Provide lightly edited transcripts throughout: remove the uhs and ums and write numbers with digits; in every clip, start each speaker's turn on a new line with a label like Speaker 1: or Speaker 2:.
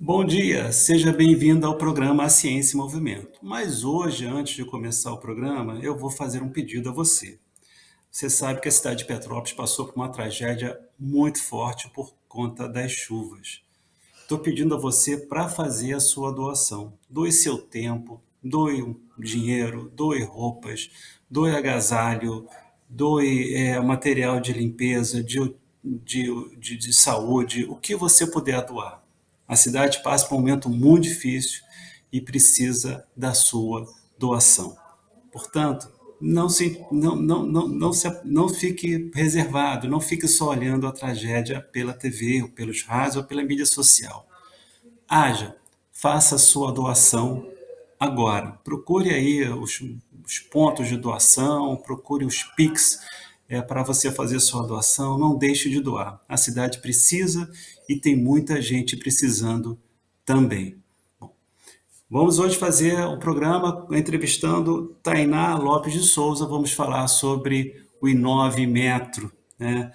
Speaker 1: Bom dia, seja bem-vindo ao programa A Ciência em Movimento. Mas hoje, antes de começar o programa, eu vou fazer um pedido a você. Você sabe que a cidade de Petrópolis passou por uma tragédia muito forte por conta das chuvas. Estou pedindo a você para fazer a sua doação. Doe seu tempo, doe um dinheiro, doe roupas, doe agasalho, doe material de limpeza, de saúde, o que você puder doar. A cidade passa por um momento muito difícil e precisa da sua doação. Portanto, não fique reservado, não fique só olhando a tragédia pela TV, ou pelos rádios, ou pela mídia social. Haja, faça a sua doação agora. Procure aí os pontos de doação, procure os Pix para você fazer sua doação. Não deixe de doar. A cidade precisa e tem muita gente precisando também. Vamos hoje fazer o programa entrevistando Tainá Lopes de Souza. Vamos falar sobre o Inovimetro, né?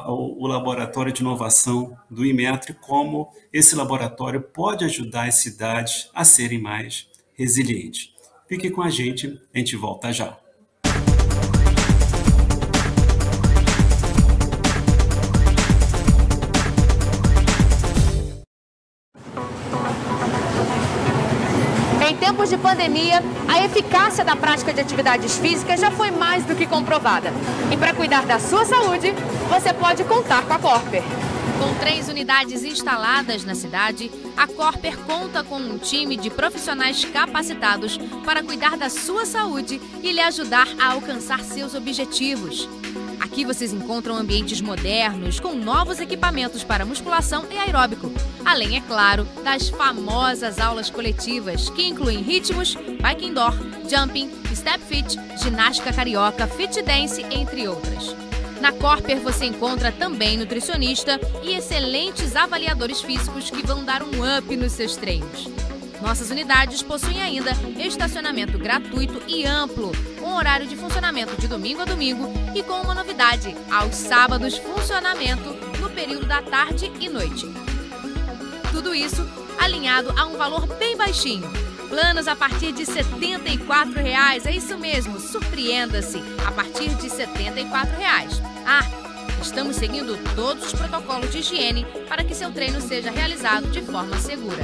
Speaker 1: O laboratório de inovação do Inmetro e como esse laboratório pode ajudar as cidades a serem mais resilientes. Fique com a gente volta já.
Speaker 2: Em tempos de pandemia, a eficácia da prática de atividades físicas já foi mais do que comprovada. E para cuidar da sua saúde, você pode contar com a Corper.
Speaker 3: Com 3 unidades instaladas na cidade, a Corper conta com um time de profissionais capacitados para cuidar da sua saúde e lhe ajudar a alcançar seus objetivos. Aqui vocês encontram ambientes modernos, com novos equipamentos para musculação e aeróbico. Além, é claro, das famosas aulas coletivas, que incluem ritmos, bike indoor, jumping, step fit, ginástica carioca, fit dance, entre outras. Na Corper você encontra também nutricionista e excelentes avaliadores físicos que vão dar um up nos seus treinos. Nossas unidades possuem ainda estacionamento gratuito e amplo, com horário de funcionamento de domingo a domingo e com uma novidade, aos sábados funcionamento no período da tarde e noite. Tudo isso alinhado a um valor bem baixinho. Planos a partir de R$ 74,00, é isso mesmo, surpreenda-se, a partir de R$ 74,00. Estamos seguindo todos os protocolos de higiene para que seu treino seja realizado de forma segura.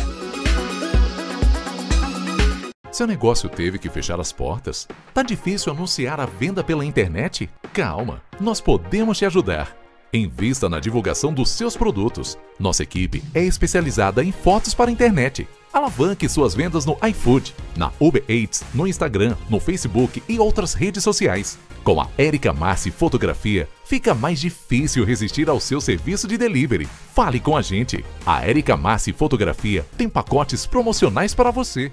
Speaker 4: Seu negócio teve que fechar as portas? Tá difícil anunciar a venda pela internet? Calma, nós podemos te ajudar. Invista na divulgação dos seus produtos. Nossa equipe é especializada em fotos para a internet. Alavanque suas vendas no iFood, na Uber Eats, no Instagram, no Facebook e outras redes sociais. Com a Érica Massi Fotografia, fica mais difícil resistir ao seu serviço de delivery. Fale com a gente. A Érica Massi Fotografia tem pacotes promocionais para você.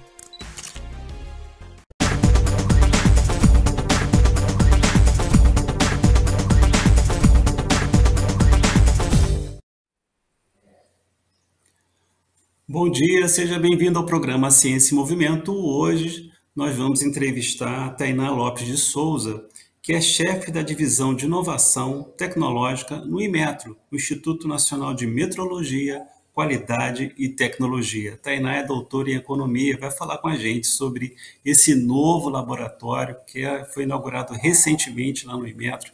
Speaker 1: Bom dia, seja bem-vindo ao programa Ciência em Movimento. Hoje nós vamos entrevistar a Tainá Lopes de Souza, que é chefe da divisão de inovação tecnológica no Inmetro, o Instituto Nacional de Metrologia, Qualidade e Tecnologia. Tainá é doutora em economia, vai falar com a gente sobre esse novo laboratório que foi inaugurado recentemente lá no Inmetro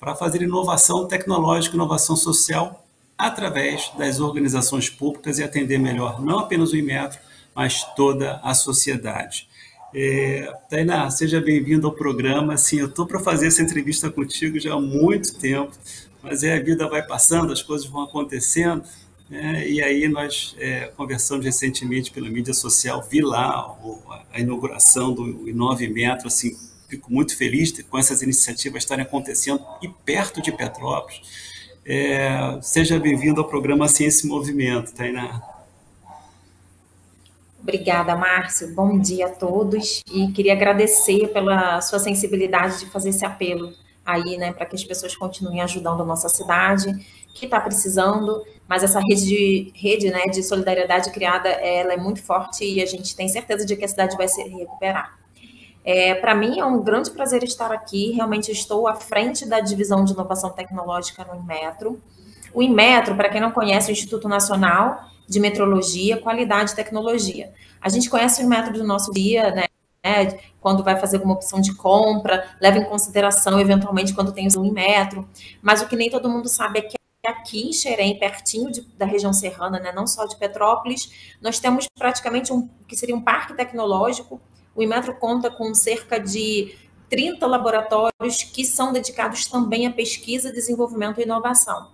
Speaker 1: para fazer inovação tecnológica, inovação social através das organizações públicas e atender melhor não apenas o Inmetro, mas toda a sociedade. Tainá, seja bem-vindo ao programa. Sim, eu estou para fazer essa entrevista contigo já há muito tempo, mas a vida vai passando, as coisas vão acontecendo, né? E aí nós conversamos recentemente pela mídia social, vi lá a inauguração do Inovimetro, assim, fico muito feliz com essas iniciativas estarem acontecendo e perto de Petrópolis. Seja bem-vindo ao programa Ciência em Movimento, Tainá.
Speaker 5: Obrigada, Márcio. Bom dia a todos. E queria agradecer pela sua sensibilidade de fazer esse apelo aí, né, para que as pessoas continuem ajudando a nossa cidade, que está precisando, mas essa rede, né, de solidariedade criada, ela é muito forte e a gente tem certeza de que a cidade vai se recuperar. Para mim é um grande prazer estar aqui, realmente estou à frente da divisão de inovação tecnológica no Inmetro. O Inmetro, para quem não conhece, o Instituto Nacional, de metrologia, qualidade e tecnologia. A gente conhece os métodos do nosso dia, né? Quando vai fazer alguma opção de compra, leva em consideração, eventualmente, quando tem o metro, mas o que nem todo mundo sabe é que aqui em Xerém, pertinho da região serrana, né, não só de Petrópolis, nós temos praticamente que seria um parque tecnológico. O Inmetro conta com cerca de 30 laboratórios que são dedicados também à pesquisa, desenvolvimento e inovação.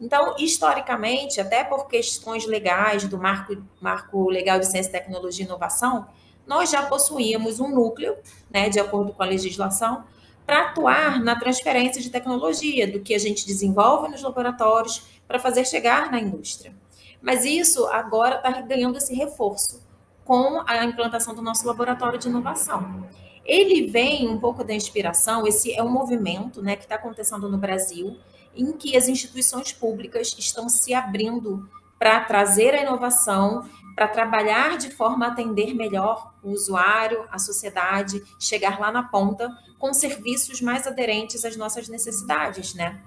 Speaker 5: Então, historicamente, até por questões legais do marco legal de ciência, tecnologia e inovação, nós já possuíamos um núcleo, né, de acordo com a legislação, para atuar na transferência de tecnologia, do que a gente desenvolve nos laboratórios para fazer chegar na indústria. Mas isso agora está ganhando esse reforço com a implantação do nosso laboratório de inovação. Ele vem um pouco da inspiração, esse é um movimento, né, que está acontecendo no Brasil, em que as instituições públicas estão se abrindo para trazer a inovação, para trabalhar de forma a atender melhor o usuário, a sociedade, chegar lá na ponta com serviços mais aderentes às nossas necessidades, né?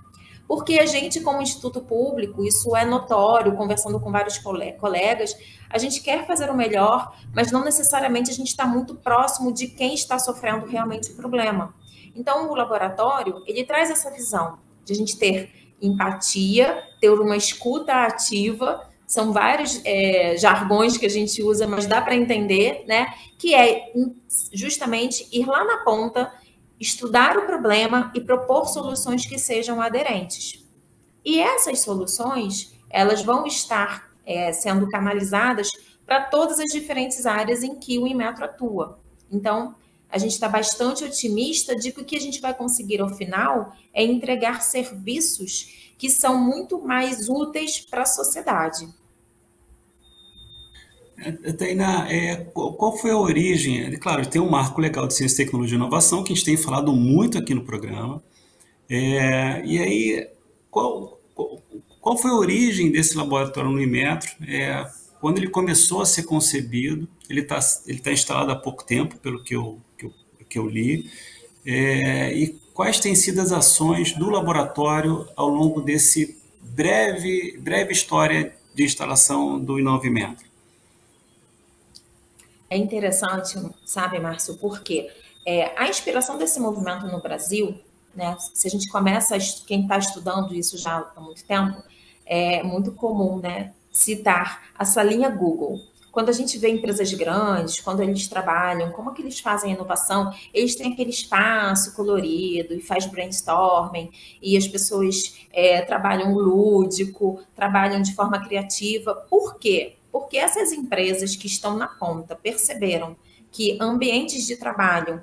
Speaker 5: Porque a gente, como instituto público, isso é notório, conversando com vários colegas, a gente quer fazer o melhor, mas não necessariamente a gente está muito próximo de quem está sofrendo realmente o problema. Então, o laboratório, ele traz essa visão de a gente ter empatia, ter uma escuta ativa. São vários jargões que a gente usa, mas dá para entender, né? Que é justamente ir lá na ponta, estudar o problema e propor soluções que sejam aderentes. E essas soluções, elas vão estar sendo canalizadas para todas as diferentes áreas em que o Inmetro atua. Então, a gente está bastante otimista de que o que a gente vai conseguir ao final é entregar serviços que são muito mais úteis para a sociedade.
Speaker 1: Tainá, qual foi a origem? Claro, tem um marco legal de ciência, tecnologia e inovação, que a gente tem falado muito aqui no programa. E aí, qual foi a origem desse laboratório no Inmetro? Quando ele começou a ser concebido, ele tá instalado há pouco tempo, pelo que eu li. E quais têm sido as ações do laboratório ao longo desse breve história de instalação do Inovimetro?
Speaker 5: É interessante, sabe, Márcio, porque a inspiração desse movimento no Brasil, né, se a gente começa, quem está estudando isso já há muito tempo, é muito comum, né, citar a salinha Google. Quando a gente vê empresas grandes, quando eles trabalham, como que eles fazem a inovação, eles têm aquele espaço colorido e faz brainstorming, e as pessoas trabalham lúdico, trabalham de forma criativa. Por quê? Porque essas empresas que estão na ponta perceberam que ambientes de trabalho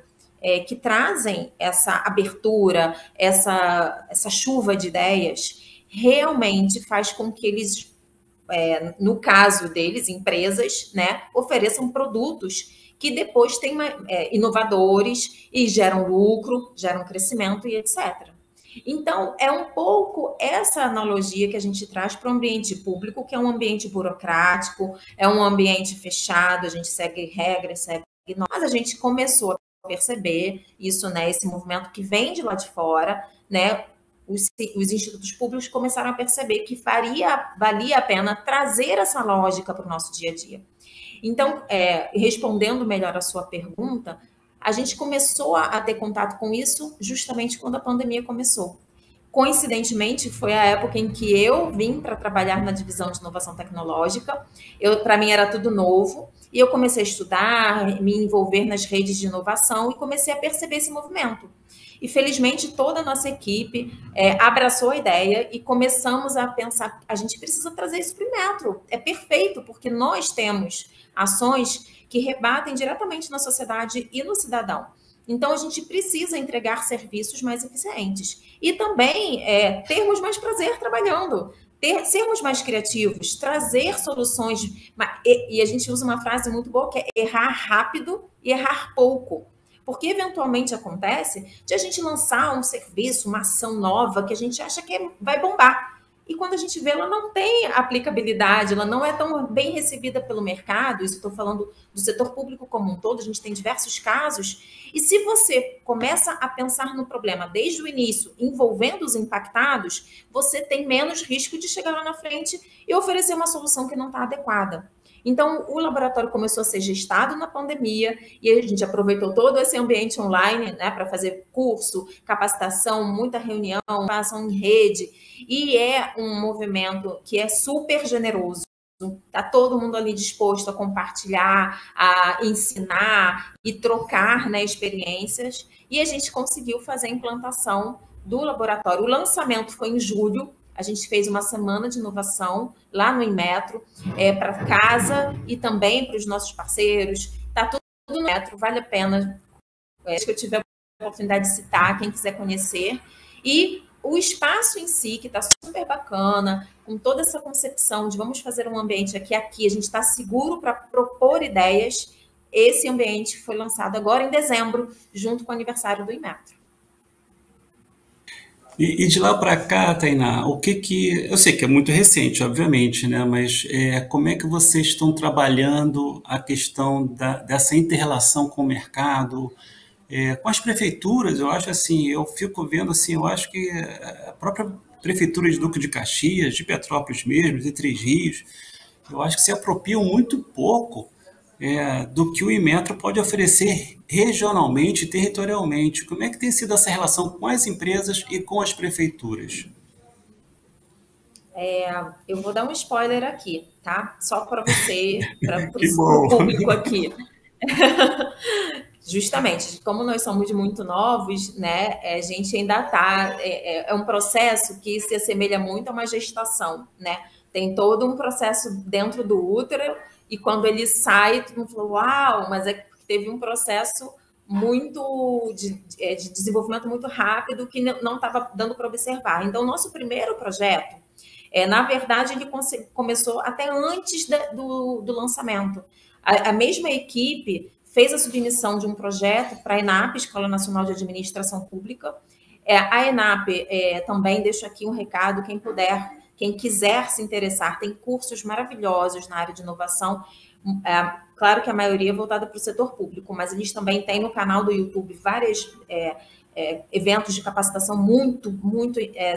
Speaker 5: que trazem essa abertura, essa chuva de ideias, realmente faz com que eles, no caso deles, empresas, né, ofereçam produtos que depois têm inovadores e geram lucro, geram crescimento e etc. Então, é um pouco essa analogia que a gente traz para o ambiente público, que é um ambiente burocrático, é um ambiente fechado, a gente segue regras, segue normas. Mas a gente começou a perceber isso, né, esse movimento que vem de lá de fora, né, os institutos públicos começaram a perceber que valia a pena trazer essa lógica para o nosso dia a dia. Então, respondendo melhor a sua pergunta, a gente começou a ter contato com isso justamente quando a pandemia começou. Coincidentemente, foi a época em que eu vim para trabalhar na divisão de inovação tecnológica. Para mim era tudo novo, e eu comecei a estudar, me envolver nas redes de inovação e comecei a perceber esse movimento. E, felizmente, toda a nossa equipe abraçou a ideia e começamos a pensar, a gente precisa trazer isso para o Inmetro. É perfeito, porque nós temos ações que rebatem diretamente na sociedade e no cidadão. Então, a gente precisa entregar serviços mais eficientes. E também termos mais prazer trabalhando, sermos mais criativos, trazer soluções. E a gente usa uma frase muito boa, que é errar rápido e errar pouco. Porque, eventualmente, acontece de a gente lançar um serviço, uma ação nova, que a gente acha que vai bombar. e quando a gente vê, ela não tem aplicabilidade, ela não é tão bem recebida pelo mercado. Isso estou falando do setor público como um todo, a gente tem diversos casos. E se você começa a pensar no problema desde o início, envolvendo os impactados, você tem menos risco de chegar lá na frente e oferecer uma solução que não está adequada. Então, o laboratório começou a ser gestado na pandemia e a gente aproveitou todo esse ambiente online, né, para fazer curso, capacitação, muita reunião, ação em rede. E é um movimento que é super generoso. Está todo mundo ali disposto a compartilhar, a ensinar e trocar, né, experiências. E a gente conseguiu fazer a implantação do laboratório. O lançamento foi em julho. A gente fez uma semana de inovação lá no Inmetro, para casa e também para os nossos parceiros. Está tudo no Inmetro, vale a pena. Acho que eu tive a oportunidade de citar, quem quiser conhecer. E o espaço em si, que está super bacana, com toda essa concepção de vamos fazer um ambiente aqui, a gente está seguro para propor ideias. Esse ambiente foi lançado agora em dezembro, junto com o aniversário do Inmetro.
Speaker 1: E de lá para cá, Tainá, o que eu sei que é muito recente, obviamente, né? Mas como é que vocês estão trabalhando a questão dessa inter-relação com o mercado, com as prefeituras? Eu acho assim, eu fico vendo assim, eu acho que a própria prefeitura de Duque de Caxias, de Petrópolis mesmo, de Três Rios, eu acho que se apropriam muito pouco do que o Inmetro pode oferecer regionalmente e territorialmente. Como é que tem sido essa relação com as empresas e com as prefeituras?
Speaker 5: Eu vou dar um spoiler aqui, tá? Só para você, para
Speaker 1: Que
Speaker 5: o
Speaker 1: bom!
Speaker 5: público aqui. Justamente, como nós somos muito novos, né? A gente ainda está. É um processo que se assemelha muito a uma gestação, né? Tem todo um processo dentro do útero. E quando ele sai, todo mundo falou, uau, mas teve um processo muito de desenvolvimento muito rápido que não estava dando para observar. Então, o nosso primeiro projeto, na verdade, ele começou até antes do lançamento. A mesma equipe fez a submissão de um projeto para a ENAP, Escola Nacional de Administração Pública. A ENAP, também deixo aqui um recado, quem puder, quem quiser se interessar, tem cursos maravilhosos na área de inovação. Claro que a maioria é voltada para o setor público, mas eles também têm no canal do YouTube vários eventos de capacitação muito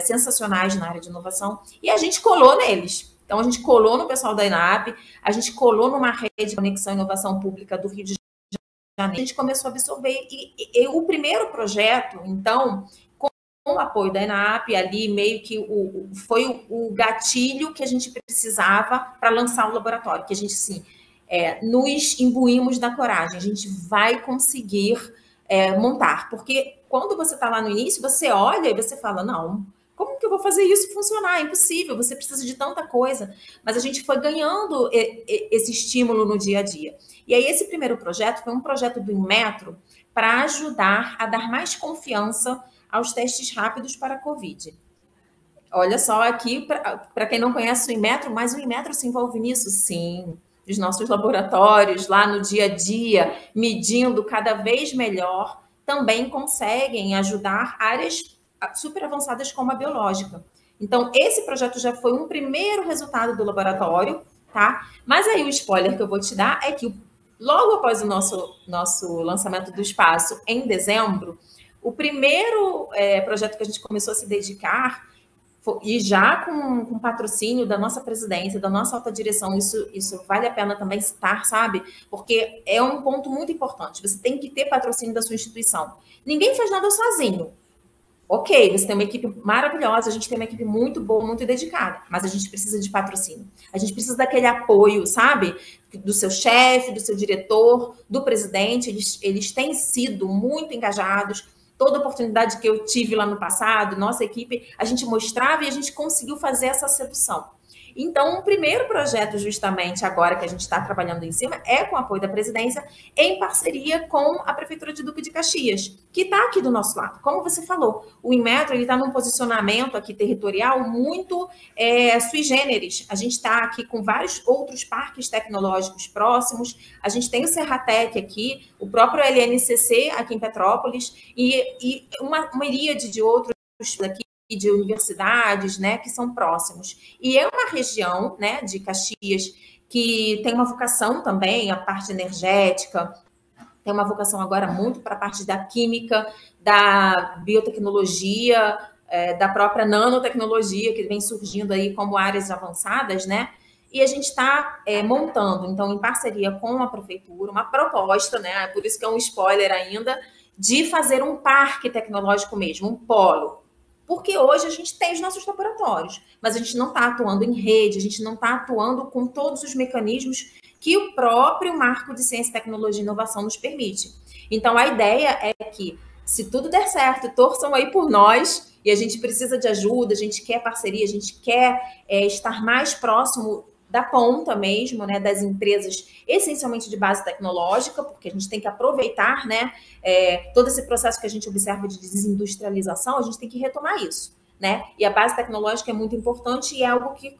Speaker 5: sensacionais na área de inovação. E a gente colou neles. Então, a gente colou no pessoal da ENAP, a gente colou numa rede de conexão e inovação pública do Rio de Janeiro. A gente começou a absorver. E o primeiro projeto, então, com o apoio da ENAP, ali meio que foi o gatilho que a gente precisava para lançar o laboratório, que a gente, sim, nos imbuímos da coragem, a gente vai conseguir montar, porque quando você está lá no início, você olha e você fala, não, como que eu vou fazer isso funcionar? É impossível, você precisa de tanta coisa, mas a gente foi ganhando esse estímulo no dia a dia. E aí esse primeiro projeto foi um projeto do Inmetro para ajudar a dar mais confiança aos testes rápidos para a Covid. Olha só aqui, para quem não conhece o Inmetro, mas o Inmetro se envolve nisso? Sim. Os nossos laboratórios lá no dia a dia, medindo cada vez melhor, também conseguem ajudar áreas super avançadas como a biológica. Então, esse projeto já foi um primeiro resultado do laboratório, tá? Mas aí o spoiler que eu vou te dar é que logo após o nosso lançamento do espaço, em dezembro, o primeiro projeto que a gente começou a se dedicar, e já com patrocínio da nossa presidência, da nossa alta direção, isso vale a pena também citar, sabe? Porque é um ponto muito importante. Você tem que ter patrocínio da sua instituição. Ninguém faz nada sozinho. Ok, você tem uma equipe maravilhosa, a gente tem uma equipe muito boa, muito dedicada, mas a gente precisa de patrocínio. A gente precisa daquele apoio, sabe? Do seu chefe, do seu diretor, do presidente. Eles têm sido muito engajados. Toda oportunidade que eu tive lá no passado, nossa equipe, a gente mostrava e a gente conseguiu fazer essa sedução. Então, o primeiro projeto, justamente agora que a gente está trabalhando em cima, é com o apoio da presidência, em parceria com a Prefeitura de Duque de Caxias, que está aqui do nosso lado. Como você falou, o Inmetro está num posicionamento aqui territorial muito sui generis. A gente está aqui com vários outros parques tecnológicos próximos, a gente tem o Serratec aqui, o próprio LNCC aqui em Petrópolis, e uma miríade de outros aqui, de universidades, né, que são próximos. E é uma região, né, de Caxias que tem uma vocação também, a parte energética, tem uma vocação agora muito para a parte da química, da biotecnologia, da própria nanotecnologia, que vem surgindo aí como áreas avançadas, né? E a gente está montando, então, em parceria com a prefeitura, uma proposta, né? Por isso que é um spoiler ainda, de fazer um parque tecnológico mesmo, um polo. Porque hoje a gente tem os nossos laboratórios, mas a gente não está atuando em rede, a gente não está atuando com todos os mecanismos que o próprio marco de ciência, tecnologia e inovação nos permite. Então, a ideia é que, se tudo der certo, torçam aí por nós, e a gente precisa de ajuda, a gente quer parceria, a gente quer estar mais próximo da ponta mesmo, né, das empresas, essencialmente de base tecnológica, porque a gente tem que aproveitar, né, todo esse processo que a gente observa de desindustrialização, a gente tem que retomar isso, né? E a base tecnológica é muito importante e é algo que,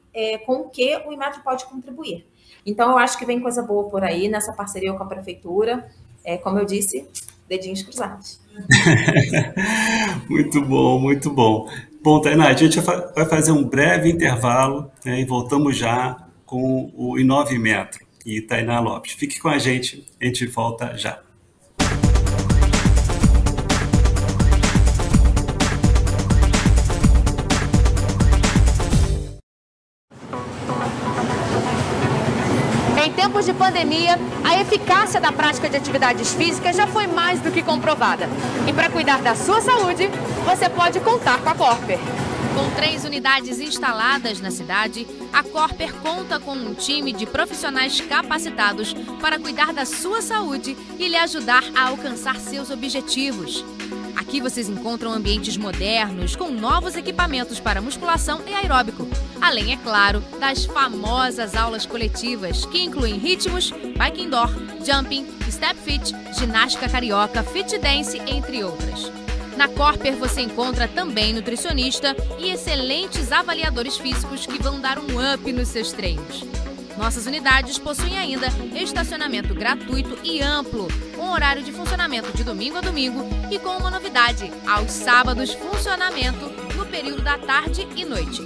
Speaker 5: com o que o Inmetro pode contribuir. Então, eu acho que vem coisa boa por aí, nessa parceria com a prefeitura. Como eu disse, dedinhos cruzados.
Speaker 1: Muito bom, muito bom. Bom, Tainá, a gente vai fazer um breve intervalo, né, e voltamos já com o Inove Metro e Tainá Lopes. Fique com a gente volta já.
Speaker 2: Em tempos de pandemia, a eficácia da prática de atividades físicas já foi mais do que comprovada. E para cuidar da sua saúde, você pode contar com a Corper.
Speaker 3: Com 3 unidades instaladas na cidade, a Corper conta com um time de profissionais capacitados para cuidar da sua saúde e lhe ajudar a alcançar seus objetivos. Aqui vocês encontram ambientes modernos com novos equipamentos para musculação e aeróbico, além, é claro, das famosas aulas coletivas, que incluem ritmos, bike indoor, jumping, step fit, ginástica carioca, fit dance, entre outras. Na Corper você encontra também nutricionista e excelentes avaliadores físicos que vão dar um up nos seus treinos. Nossas unidades possuem ainda estacionamento gratuito e amplo, com horário de funcionamento de domingo a domingo e com uma novidade, aos sábados funcionamento no período da tarde e noite.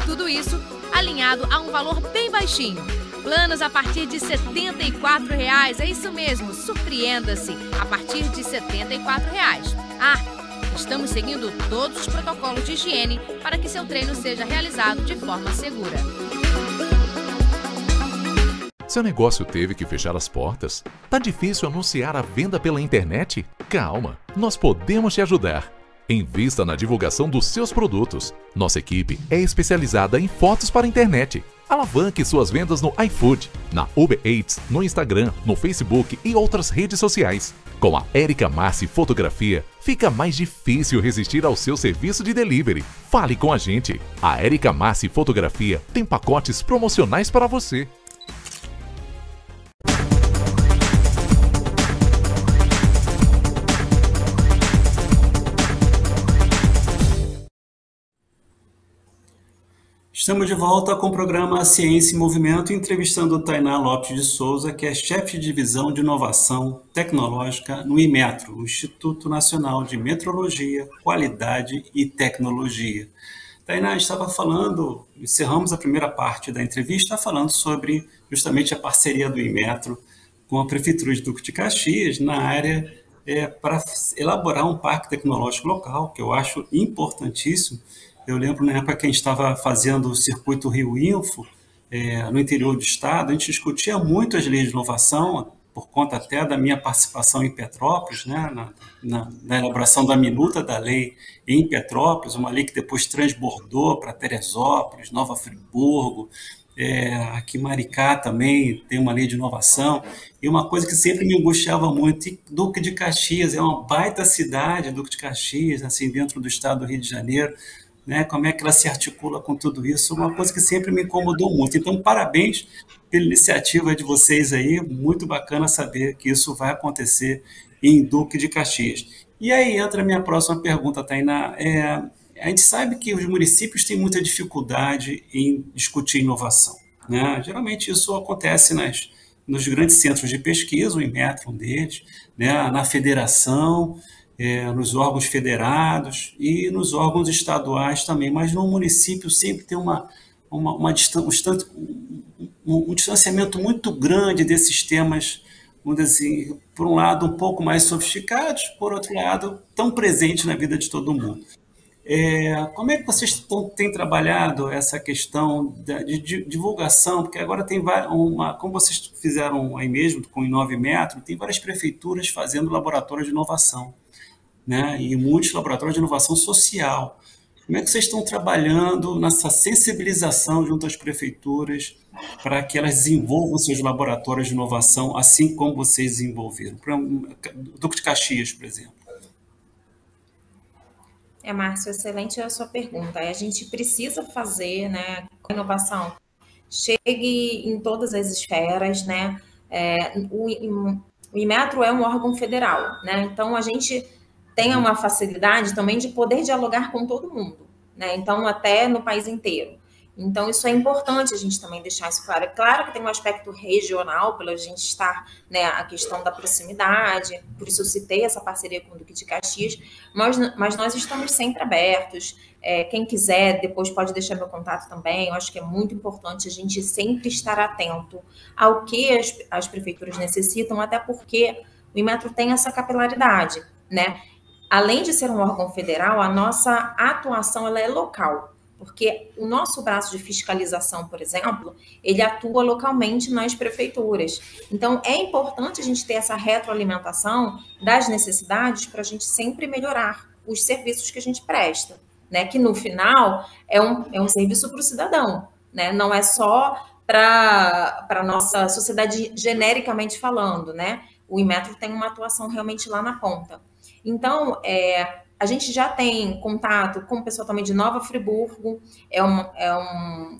Speaker 3: Tudo isso alinhado a um valor bem baixinho. Planos a partir de R$ 74,00, é isso mesmo, surpreenda-se, a partir de R$ 74,00. Estamos seguindo todos os protocolos de higiene para que seu treino seja realizado de forma segura.
Speaker 4: Seu negócio teve que fechar as portas? Tá difícil anunciar a venda pela internet? Calma, nós podemos te ajudar. Invista na divulgação dos seus produtos. Nossa equipe é especializada em fotos para a internet. Alavanque suas vendas no iFood, na Uber Eats, no Instagram, no Facebook e outras redes sociais. Com a Érica Massi Fotografia, fica mais difícil resistir ao seu serviço de delivery. Fale com a gente. A Érica Massi Fotografia tem pacotes promocionais para você.
Speaker 1: Estamos de volta com o programa Ciência em Movimento, entrevistando Tainá Lopes de Souza, que é chefe de divisão de inovação tecnológica no Inmetro, o Instituto Nacional de Metrologia, Qualidade e Tecnologia. Tainá, estava falando, encerramos a primeira parte da entrevista falando sobre justamente a parceria do Inmetro com a Prefeitura de Duque de Caxias na área para elaborar um parque tecnológico local, que eu acho importantíssimo. Eu lembro na época que a gente estava fazendo o circuito Rio Info, no interior do estado, a gente discutia muito as leis de inovação, por conta até da minha participação em Petrópolis, né, na elaboração da minuta da lei em Petrópolis, uma lei que depois transbordou para Teresópolis, Nova Friburgo, aqui em Maricá também tem uma lei de inovação, e uma coisa que sempre me angustiava muito, Duque de Caxias é uma baita cidade, Duque de Caxias, assim, dentro do estado do Rio de Janeiro, né, como é que ela se articula com tudo isso, uma coisa que sempre me incomodou muito. Então, parabéns pela iniciativa de vocês aí, muito bacana saber que isso vai acontecer em Duque de Caxias. E aí entra a minha próxima pergunta, Tainá. A gente sabe que os municípios têm muita dificuldade em discutir inovação, né? Geralmente isso acontece nos grandes centros de pesquisa, o Inmetro, um deles, né, na federação, nos órgãos federados e nos órgãos estaduais também, mas no município sempre tem um distanciamento muito grande desses temas, vamos dizer assim, por um lado um pouco mais sofisticados, por outro lado tão presentes na vida de todo mundo. Como é que vocês têm trabalhado essa questão de divulgação? Porque agora tem como vocês fizeram aí mesmo com o Inovimetro, tem várias prefeituras fazendo laboratórios de inovação, né? E muitos laboratórios de inovação social. Como é que vocês estão trabalhando nessa sensibilização junto às prefeituras para que elas desenvolvam seus laboratórios de inovação, assim como vocês desenvolveram? Duque de Caxias, por exemplo.
Speaker 5: Márcio, excelente a sua pergunta. A gente precisa fazer, né, com a inovação chegue em todas as esferas, né? O Inmetro é um órgão federal, né? Então a gente tem uma facilidade também de poder dialogar com todo mundo, né? Então até no país inteiro. Então, isso é importante a gente também deixar isso claro. É claro que tem um aspecto regional, pela gente estar, né, a questão da proximidade, por isso eu citei essa parceria com o Duque de Caxias, mas nós estamos sempre abertos. Quem quiser, depois pode deixar meu contato também. Eu acho que é muito importante a gente sempre estar atento ao que as prefeituras necessitam, até porque o Inmetro tem essa capilaridade, né? Além de ser um órgão federal, a nossa atuação ela é local. Porque o nosso braço de fiscalização, por exemplo, ele atua localmente nas prefeituras. Então, é importante a gente ter essa retroalimentação das necessidades para a gente sempre melhorar os serviços que a gente presta, né? Que no final é um serviço para o cidadão, né? Não é só para a nossa sociedade genericamente falando, né? O Inmetro tem uma atuação realmente lá na ponta. Então, a gente já tem contato com o pessoal também de Nova Friburgo,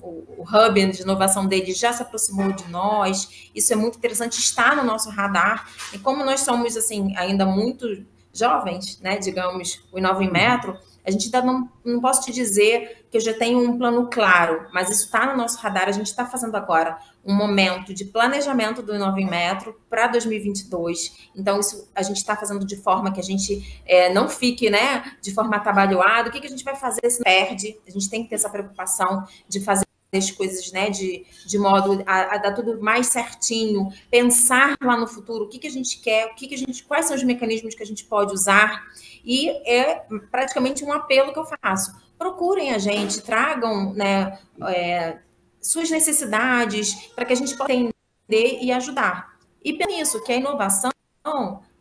Speaker 5: o hub de inovação dele já se aproximou de nós, isso é muito interessante, está no nosso radar, e como nós somos, assim, ainda muito jovens, né, digamos, o Inovimetro, a gente ainda não posso te dizer que eu já tenho um plano claro, mas isso está no nosso radar. A gente está fazendo agora um momento de planejamento do Inovimetro para 2022. Então, isso a gente está fazendo de forma que a gente não fique, né, de forma atabalhoada. O que a gente vai fazer se perde? A gente tem que ter essa preocupação de fazer as coisas, né, de modo a dar tudo mais certinho, pensar lá no futuro, o que a gente quer, quais são os mecanismos que a gente pode usar, e é praticamente um apelo que eu faço. Procurem a gente, tragam, né, suas necessidades, para que a gente possa entender e ajudar. E pensa nisso, que a inovação,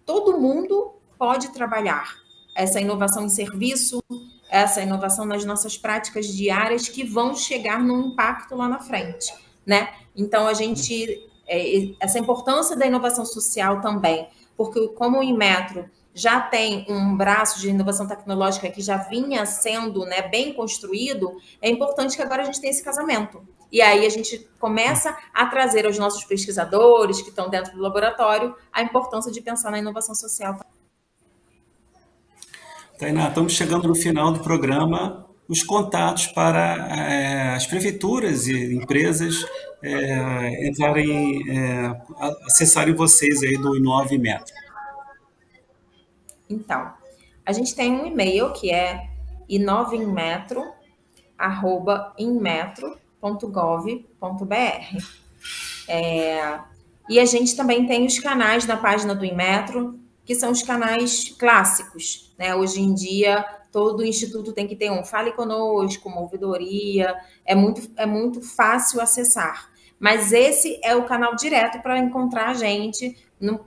Speaker 5: todo mundo pode trabalhar. Essa inovação em serviço, essa inovação nas nossas práticas diárias que vão chegar num impacto lá na frente, né? Então, essa importância da inovação social também, porque como o Inmetro já tem um braço de inovação tecnológica que já vinha sendo, né, bem construído, é importante que agora a gente tenha esse casamento. E aí a gente começa a trazer aos nossos pesquisadores que estão dentro do laboratório a importância de pensar na inovação social.
Speaker 1: Tainá, estamos chegando no final do programa. Os contatos para as prefeituras e empresas acessarem vocês aí do Inovimetro.
Speaker 5: Então, a gente tem um e-mail que é inovinmetro@inmetro.gov.br. E a gente também tem os canais na página do Inmetro, que são os canais clássicos, né? Hoje em dia, todo instituto tem que ter um Fale Conosco, uma ouvidoria, é muito fácil acessar. Mas esse é o canal direto para encontrar a gente,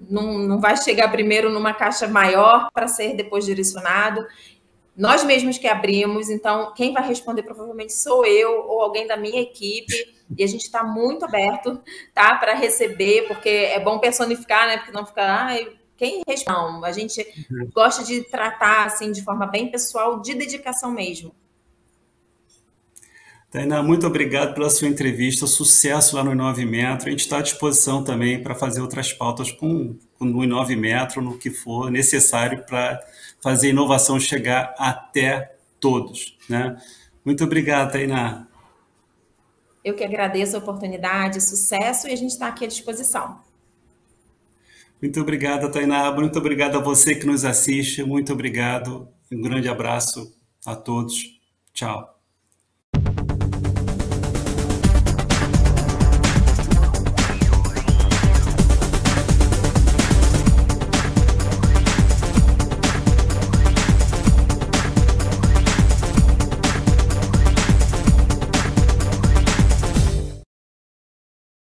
Speaker 5: não vai chegar primeiro numa caixa maior para ser depois direcionado. Nós mesmos que abrimos, então quem vai responder provavelmente sou eu ou alguém da minha equipe, e a gente está muito aberto, tá, para receber, porque é bom personificar, né? Porque não fica... quem responde? A gente gosta de tratar assim de forma bem pessoal, de dedicação mesmo.
Speaker 1: Tainá, muito obrigado pela sua entrevista, sucesso lá no Inovimetro. A gente está à disposição também para fazer outras pautas com o Inovimetro, no que for necessário para fazer a inovação chegar até todos, né? Muito obrigado, Tainá.
Speaker 5: Eu que agradeço a oportunidade, sucesso, e a gente está aqui à disposição.
Speaker 1: Muito obrigado, Tainá. Muito obrigado a você que nos assiste. Muito obrigado. Um grande abraço a todos. Tchau.